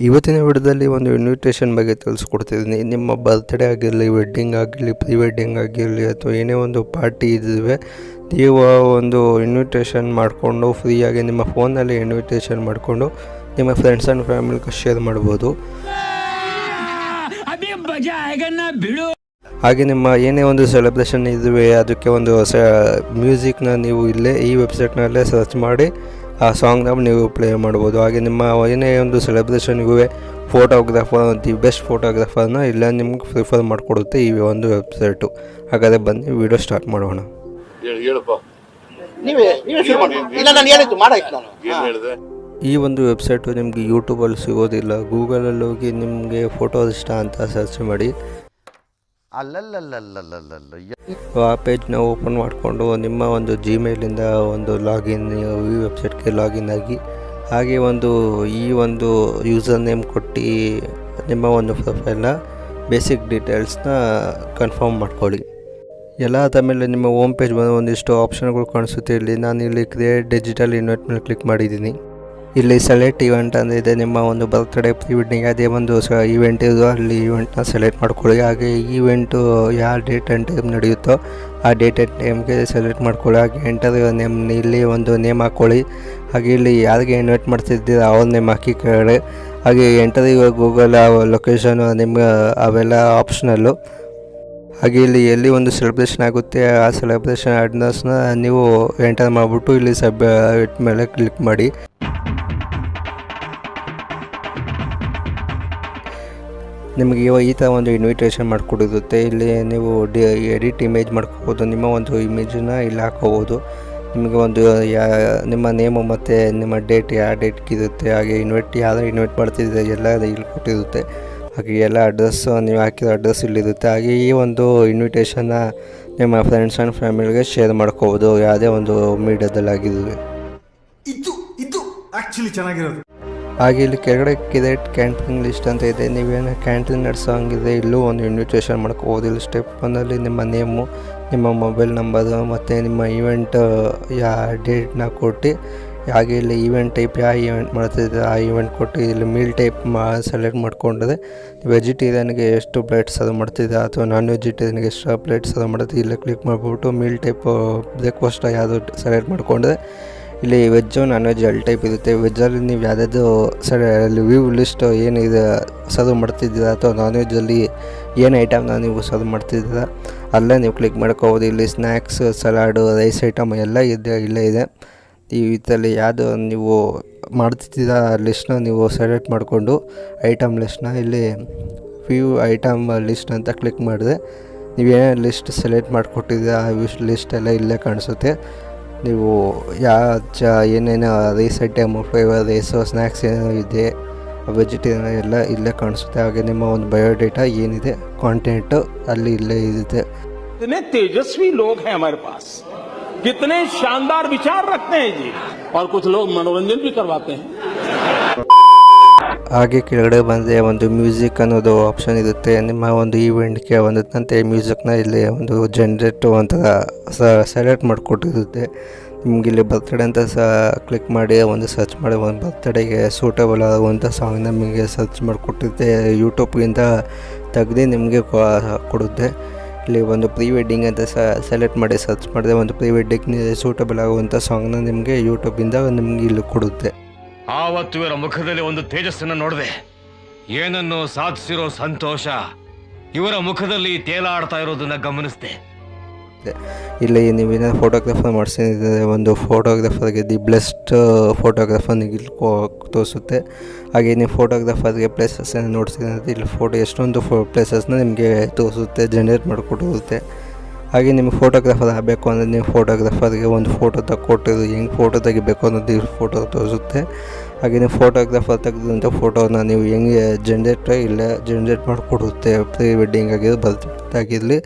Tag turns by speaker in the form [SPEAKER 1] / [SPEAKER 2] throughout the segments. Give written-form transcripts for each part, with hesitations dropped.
[SPEAKER 1] ಇವತ್ತಿನ ವಿಡಿಯೋದಲ್ಲಿ ಒಂದು ಇನ್ವಿಟೇಷನ್ ಬಗ್ಗೆ ತಿಳಿಸ್ಕೊಡ್ತಿದ್ದೀನಿ. ನಿಮ್ಮ ಬರ್ತ್ಡೇ ಆಗಿರಲಿ, ವೆಡ್ಡಿಂಗ್ ಆಗಿರಲಿ, ಪ್ರೀ ವೆಡ್ಡಿಂಗ್ ಆಗಿರಲಿ ಅಥವಾ ಏನೇ ಒಂದು ಪಾರ್ಟಿ ಇದ್ದರೆ ನೀವು ಒಂದು ಇನ್ವಿಟೇಷನ್ ಮಾಡಿಕೊಂಡು ಫ್ರೀಯಾಗಿ ನಿಮ್ಮ ಫೋನಲ್ಲಿ ಇನ್ವಿಟೇಷನ್ ಮಾಡಿಕೊಂಡು ನಿಮ್ಮ ಫ್ರೆಂಡ್ಸ್ ಆ್ಯಂಡ್ ಫ್ಯಾಮಿಲಿಗೆ ಶೇರ್ ಮಾಡ್ಬೋದು. ಹಾಗೆ ನಿಮ್ಮ ಏನೇ ಒಂದು ಸೆಲೆಬ್ರೇಷನ್ ಇದ್ದರೆ ಅದಕ್ಕೆ ಒಂದು ಮ್ಯೂಸಿಕ್ನ ನೀವು ಇಲ್ಲೇ ಈ ವೆಬ್ಸೈಟ್ನಲ್ಲೇ ಸರ್ಚ್ ಮಾಡಿ ಆ ಸಾಂಗ್ನ ನೀವು ಪ್ಲೇ ಮಾಡ್ಬೋದು. ಹಾಗೆ ನಿಮ್ಮ ಏನೇ ಒಂದು ಸೆಲೆಬ್ರೇಷನ್ಗೂ ಫೋಟೋಗ್ರಾಫರ್, ದಿ ಬೆಸ್ಟ್ ಫೋಟೋಗ್ರಾಫರ್ನ ಇಲ್ಲ ನಿಮ್ಗೆ ಪ್ರಿಫರ್ ಮಾಡಿಕೊಡುತ್ತೆ ಈ ಒಂದು ವೆಬ್ಸೈಟು. ಹಾಗಾದರೆ ಬನ್ನಿ ವಿಡಿಯೋ ಸ್ಟಾರ್ಟ್ ಮಾಡೋಣ. ಈ ಒಂದು ವೆಬ್ಸೈಟು ನಿಮಗೆ ಯೂಟ್ಯೂಬಲ್ಲಿ ಸಿಗೋದಿಲ್ಲ. ಗೂಗಲಲ್ಲಿ ಹೋಗಿ ನಿಮಗೆ ಫೋಟೋಸ್ ಇಷ್ಟ ಅಂತ ಸರ್ಚ್ ಮಾಡಿ ಆ ಪೇಜ್ನ ಓಪನ್ ಮಾಡಿಕೊಂಡು ನಿಮ್ಮ ಒಂದು ಜಿಮೇಲಿಂದ ಒಂದು ಲಾಗಿನ್ ಈ ವೆಬ್ಸೈಟ್ಗೆ ಲಾಗಿನ್ ಆಗಿ ಹಾಗೆ ಈ ಒಂದು ಯೂಸರ್ ನೇಮ್ ಕೊಟ್ಟು ನಿಮ್ಮ ಒಂದು ಪ್ರೊಫೈಲ್ನ ಬೇಸಿಕ್ ಡೀಟೇಲ್ಸ್ನ ಕನ್ಫರ್ಮ್ ಮಾಡ್ಕೊಳ್ಳಿ. ಎಲ್ಲ ಆದಮೇಲೆ ನಿಮ್ಮ ಹೋಮ್ ಪೇಜ್ ಬಂದು ಒಂದಿಷ್ಟು ಆಪ್ಷನ್ಗಳು ಕಾಣಿಸುತ್ತೆ. ಇಲ್ಲಿ ಕ್ರಿಯೇಟ್ ಡಿಜಿಟಲ್ ಇನ್ವೈಟ್ ಮೇಲೆ ಕ್ಲಿಕ್ ಮಾಡಿದ್ದೀನಿ. ಇಲ್ಲಿ ಸೆಲೆಕ್ಟ್ ಇವೆಂಟ್ ಅಂದಿದೆ. ನಿಮ್ಮ ಒಂದು ಬರ್ತ್ಡೇ, ಪ್ರೀ ವೆಡ್ಡಿಂಗ್ ಅದೇ ಒಂದು ಇವೆಂಟ್ ಇದು, ಅಲ್ಲಿ ಇವೆಂಟ್ನ ಸೆಲೆಕ್ಟ್ ಮಾಡ್ಕೊಳ್ಳಿ. ಹಾಗೆ ಈವೆಂಟು ಯಾವ ಡೇಟ್ ಆ್ಯಂಡ್ ಟೈಮ್ ನಡೆಯುತ್ತೋ ಆ ಡೇಟ್ ಆ್ಯಂಡ್ ಟೈಮ್ಗೆ ಸೆಲೆಕ್ಟ್ ಮಾಡ್ಕೊಳ್ಳಿ. ಹಾಗೆ ಎಂಟರ್ ನೇಮ್, ಇಲ್ಲಿ ಒಂದು ನೇಮ್ ಹಾಕ್ಕೊಳ್ಳಿ. ಹಾಗೆ ಇಲ್ಲಿ ಯಾರಿಗೆ ಇನ್ವೈಟ್ ಮಾಡ್ತಿದ್ದೀರ ಅವ್ರ ನೇಮ್ ಹಾಕಿ ಕೇಳಿ. ಹಾಗೆ ಎಂಟರ್ ಗೂಗಲ್ ಲೊಕೇಶನ್ ನಿಮ್ಮ ಅವೆಲ್ಲ ಆಪ್ಷನಲ್ಲು. ಹಾಗೆ ಇಲ್ಲಿ ಎಲ್ಲಿ ಒಂದು ಸೆಲೆಬ್ರೇಷನ್ ಆಗುತ್ತೆ ಆ ಸೆಲೆಬ್ರೇಷನ್ ಅಡ್ರೆಸ್ನ ನೀವು ಎಂಟರ್ ಮಾಡಿಬಿಟ್ಟು ಇಲ್ಲಿ ಸಬ್ಮಿಟ್ ಮೇಲೆ ಕ್ಲಿಕ್ ಮಾಡಿ. ನಿಮಗೆ ಈ ಥರ ಒಂದು ಇನ್ವಿಟೇಷನ್ ಮಾಡಿಕೊಡಿರುತ್ತೆ. ಇಲ್ಲಿ ನೀವು ಎಡಿಟ್ ಇಮೇಜ್ ಮಾಡ್ಕೋಬೋದು. ನಿಮ್ಮ ಒಂದು ಇಮೇಜನ್ನ ಇಲ್ಲಿ ಹಾಕೋಬೋದು. ನಿಮಗೆ ಒಂದು ನಿಮ್ಮ ನೇಮು ಮತ್ತು ನಿಮ್ಮ ಡೇಟ್ ಯಾವ ಡೇಟ್ಗಿರುತ್ತೆ, ಹಾಗೆ ಯಾರು ಇನ್ವೈಟ್ ಮಾಡ್ತಿದ್ದೆ ಎಲ್ಲ ಇಲ್ಲಿ ಕೊಟ್ಟಿರುತ್ತೆ. ಹಾಗೆ ಎಲ್ಲ ಅಡ್ರೆಸ್ಸು ನೀವು ಹಾಕಿರೋ ಅಡ್ರೆಸ್ ಇಲ್ಲಿರುತ್ತೆ. ಹಾಗೆ ಈ ಒಂದು ಇನ್ವಿಟೇಷನ್ನ ನಿಮ್ಮ ಫ್ರೆಂಡ್ಸ್ ಆ್ಯಂಡ್ ಫ್ಯಾಮಿಲಿಗೆ ಶೇರ್ ಮಾಡ್ಕೋಬೋದು, ಯಾವುದೇ ಒಂದು ಮೀಡಿಯಾದಲ್ಲಿ ಆಗಿದ್ದರೆ.
[SPEAKER 2] ಇದು ಆ್ಯಕ್ಚುಲಿ ಚೆನ್ನಾಗಿರೋದು.
[SPEAKER 1] ಹಾಗೆ ಇಲ್ಲಿ ಕೆಳಗಡೆ ಕ್ರಿಯೇಟ್ ಕ್ಯಾಂಟರಿಂಗ್ ಲಿಸ್ಟ್ ಅಂತ ಇದೆ. ನೀವೇನು ಕ್ಯಾಂಟರಿಂಗ್ ನಡೆಸೋ ಹಂಗಿದೆ ಇಲ್ಲೂ ಒಂದು ಇನ್ವಿಟೇಷನ್ ಮಾಡ್ಕೋಬೋದು. ಇಲ್ಲಿ ಸ್ಟೆಪ್ 1 ನಿಮ್ಮ ನೇಮು, ನಿಮ್ಮ ಮೊಬೈಲ್ ನಂಬರು ಮತ್ತು ನಿಮ್ಮ ಈವೆಂಟ್ ಯಾವ ಡೇಟ್ನ ಕೊಟ್ಟು, ಹಾಗೆ ಇಲ್ಲಿ ಈವೆಂಟ್ ಟೈಪ್ ಯಾವ ಈವೆಂಟ್ ಮಾಡ್ತಿದ್ದೆ ಆ ಈವೆಂಟ್ ಕೊಟ್ಟು ಇಲ್ಲಿ ಮೀಲ್ ಟೈಪ್ ಸೆಲೆಕ್ಟ್ ಮಾಡ್ಕೊಂಡ್ರೆ ವೆಜಿಟೇರಿಯನ್ಗೆ ಎಷ್ಟು ಪ್ಲೇಟ್ ಸರ್ವ್ ಮಾಡ್ತಿದ್ದೆ ಅಥವಾ ನಾನ್ ವೆಜಿಟೇರಿಯನ್ಗೆ ಎಷ್ಟು ಪ್ಲೇಟ್ ಸರ್ವ್ ಮಾಡ್ತಿದ್ದೆ ಇಲ್ಲ ಕ್ಲಿಕ್ ಮಾಡಿಬಿಟ್ಟು ಮೀಲ್ ಟೈಪ್ ಬ್ರೇಕ್ಫಾಸ್ಟ್ ಯಾವುದು ಸೆಲೆಕ್ಟ್ ಮಾಡಿಕೊಂಡ್ರೆ ಇಲ್ಲಿ ವೆಜ್ಜು ನಾನ್ ವೆಜ್ ಎಲ್ಲ ಟೈಪ್ ಇರುತ್ತೆ. ವೆಜ್ಜಲ್ಲಿ ನೀವು ಯಾವುದಾದ್ರು ಅಲ್ಲಿ ವ್ಯೂ ಲಿಸ್ಟ್ ಏನಿದೆ ಸರ್ವ್ ಮಾಡ್ತಿದ್ದೀರಾ ಅಥವಾ ನಾನ್ ವೆಜ್ಜಲ್ಲಿ ಏನು ಐಟಮ್ನ ನೀವು ಸರ್ವ್ ಮಾಡ್ತಿದ್ದೀರಾ ಅಲ್ಲೇ ನೀವು ಕ್ಲಿಕ್ ಮಾಡ್ಕೋಬೋದು. ಇಲ್ಲಿ ಸ್ನ್ಯಾಕ್ಸ್, ಸಲಾಡು, ರೈಸ್ ಐಟಮ್ ಎಲ್ಲ ಇಲ್ಲೇ ಇದೆ. ಈ ಇದರಲ್ಲಿ ಯಾವುದು ನೀವು ಮಾಡ್ತಿದ್ದೀರಾ ಲಿಸ್ಟ್ನ ನೀವು ಸೆಲೆಕ್ಟ್ ಮಾಡಿಕೊಂಡು ಐಟಮ್ ಲಿಸ್ಟ್ನ ಇಲ್ಲಿ ವ್ಯೂ ಐಟಮ್ ಲಿಸ್ಟ್ ಅಂತ ಕ್ಲಿಕ್ ಮಾಡಿದ್ರೆ ನೀವೇನೇ ಲಿಸ್ಟ್ ಸೆಲೆಕ್ಟ್ ಮಾಡಿಕೊಟ್ಟಿದ್ದೀರಾ ಆ ಲಿಸ್ಟ್ ಎಲ್ಲ ಇಲ್ಲೇ ಕಾಣಿಸುತ್ತೆ. ನೀವು ಏನೇನು rice item, flavour rice, snacks ಏನೋ ಇದೆ, ವೆಜಿಟೇರಿಯನ್ ಎಲ್ಲ ಇಲ್ಲೇ ಕಾಣಿಸುತ್ತೆ. ಹಾಗೆ ನಿಮ್ಮ ಒಂದು ಬಯೋಡೇಟಾ ಏನಿದೆ ಕಾಂಟೆಂಟು ಅಲ್ಲಿ ಇಲ್ಲೇ ಇದೆ.
[SPEAKER 3] तेजस्वी लोग हैं हमारे पास, कितने शानदार विचार रखते हैं जी, और कुछ लोग मनोरंजन भी करवाते हैं.
[SPEAKER 1] ಹಾಗೆ ಕೆಳಗಡೆ ಬಂದರೆ ಒಂದು ಮ್ಯೂಸಿಕ್ ಅನ್ನೋದು ಆಪ್ಷನ್ ಇರುತ್ತೆ. ನಿಮ್ಮ ಒಂದು ಈವೆಂಟ್ಗೆ ಒಂದಂತೆ ಮ್ಯೂಸಿಕ್ನ ಇಲ್ಲಿ ಒಂದು ಜನ್ರೇಟ್ ಒಂಥರ ಸೆಲೆಕ್ಟ್ ಮಾಡಿಕೊಟ್ಟಿರುತ್ತೆ. ನಿಮ್ಗೆ ಇಲ್ಲಿ ಬರ್ತ್ಡೇ ಅಂತ ಕ್ಲಿಕ್ ಮಾಡಿ ಒಂದು ಸರ್ಚ್ ಮಾಡಿ ಒಂದು ಬರ್ತ್ಡೇಗೆ ಸೂಟಬಲ್ ಆಗುವಂಥ ಸಾಂಗ್ನ ನಿಮಗೆ ಸರ್ಚ್ ಮಾಡಿಕೊಟ್ಟಿರುತ್ತೆ. ಯೂಟ್ಯೂಬ್ಗಿಂತ ತೆಗ್ದು ನಿಮಗೆ ಕೊಡುತ್ತೆ. ಇಲ್ಲಿ ಒಂದು ಪ್ರೀ ವೆಡ್ಡಿಂಗ್ ಅಂತ ಸೆಲೆಕ್ಟ್ ಮಾಡಿ ಸರ್ಚ್ ಮಾಡಿದೆ ಒಂದು ಪ್ರೀ ವೆಡ್ಡಿಂಗ್ ಸೂಟಬಲ್ ಆಗುವಂಥ ಸಾಂಗ್ನ ನಿಮಗೆ ಯೂಟ್ಯೂಬಿಂದ ನಿಮಗೆ ಇಲ್ಲಿ ಕೊಡುತ್ತೆ.
[SPEAKER 4] ಆವತ್ತು ಇವರ ಮುಖದಲ್ಲಿ ಒಂದು ತೇಜಸ್ಸನ್ನು ನೋಡಿದೆ. ಏನನ್ನು ಸಾಧಿಸಿರೋ ಸಂತೋಷ ಇವರ ಮುಖದಲ್ಲಿ ತೇಲಾಡ್ತಾ ಇರೋದನ್ನ ಗಮನಿಸಿದೆ.
[SPEAKER 1] ಇಲ್ಲಿ ನೀವೇನೋ ಫೋಟೋಗ್ರಾಫರ್ ಮಾಡಿಸಿದ್ರೆ ಒಂದು ಫೋಟೋಗ್ರಾಫರ್ಗೆ ದಿ ಬೆಸ್ಟ್ ಫೋಟೋಗ್ರಾಫರ್ ಇಲ್ಲಿ ತೋರಿಸುತ್ತೆ. ಹಾಗೆ ನೀವು ಫೋಟೋಗ್ರಾಫರ್ಗೆ ಪ್ಲೇಸಸ್ಸನ್ನು ನೋಡ್ಸಿದ್ರೆ ಇಲ್ಲಿ ಎಷ್ಟೊಂದು ಪ್ಲೇಸಸ್ನ ನಿಮಗೆ ತೋರಿಸುತ್ತೆ, ಜನರೇಟ್ ಮಾಡಿಕೊಟ್ಟಿರುತ್ತೆ. ಹಾಗೆ ನಿಮಗೆ ಫೋಟೋಗ್ರಾಫರ್ ಆಗಬೇಕು ಅಂದರೆ ನೀವು ಫೋಟೋಗ್ರಾಫರ್ಗೆ ಒಂದು ಫೋಟೋ ತಗೊಟ್ಟಿದ್ದು ಹೆಂಗೆ ಫೋಟೋ ತೆಗಿಬೇಕು ಅನ್ನೋದು ಈ ಫೋಟೋ ತೋರಿಸುತ್ತೆ. ಹಾಗೆ ನೀವು ಫೋಟೋಗ್ರಾಫರ್ ತೆಗೆದಂಥ ಫೋಟೋನ ನೀವು ಹೆಂಗೆ ಜನರೇಟ್ ಮಾಡಿಕೊಡುತ್ತೆ. ಪ್ರೀ ವೆಡ್ಡಿಂಗ್ ಆಗಿರೋ ಬರ್ತ್ಡೇ ಆಗಿರಲಿ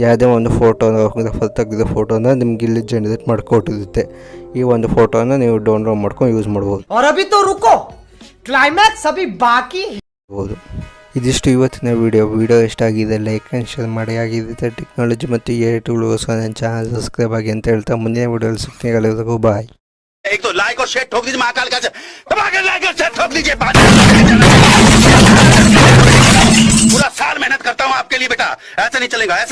[SPEAKER 1] ಯಾವುದೇ ಒಂದು ಫೋಟೋಗ್ರಾಫರ್ ತೆಗೆದ ಫೋಟೋನ ನಿಮ್ಗೆ ಇಲ್ಲಿ ಜನರೇಟ್ ಮಾಡಿಕೊಟ್ಟಿರುತ್ತೆ. ಈ ಒಂದು ಫೋಟೋನ ನೀವು ಡೌನ್ಲೋಡ್ ಮಾಡ್ಕೊಂಡು ಯೂಸ್ ಮಾಡ್ಬೋದು. ಇದಿಷ್ಟು ಇವತ್ತಿನ ವಿಡಿಯೋ ಇಷ್ಟ ಆಗಿದೆ ಲೈಕ್ ಆ್ಯಂಡ್ ಶೇರ್ ಮಾಡಿ. ಆಗಿದ್ದರೆ ಟೆಕ್ನಾಲಜಿ ಮತ್ತು ಎ ಟೂಲ್ಗೋಸ್ಕರ ನನ್ನ ಚಾನಲ್ ಸಬ್ಸ್ಕ್ರೈಬ್ ಆಗಿ ಅಂತ ಹೇಳ್ತಾ ಮುಂದಿನ ವಿಡಿಯೋದಲ್ಲಿ ಸಿಗ್ತೀನಿ. ಎಲ್ಲರಿಗೂ ಬಾಯ್.
[SPEAKER 5] एक तो लाइक और शेयर ठोक दीजिए महाकाल का, लाइक और शेयर ठोक दीजिए। ऐसा नहीं चलेगा, ऐसा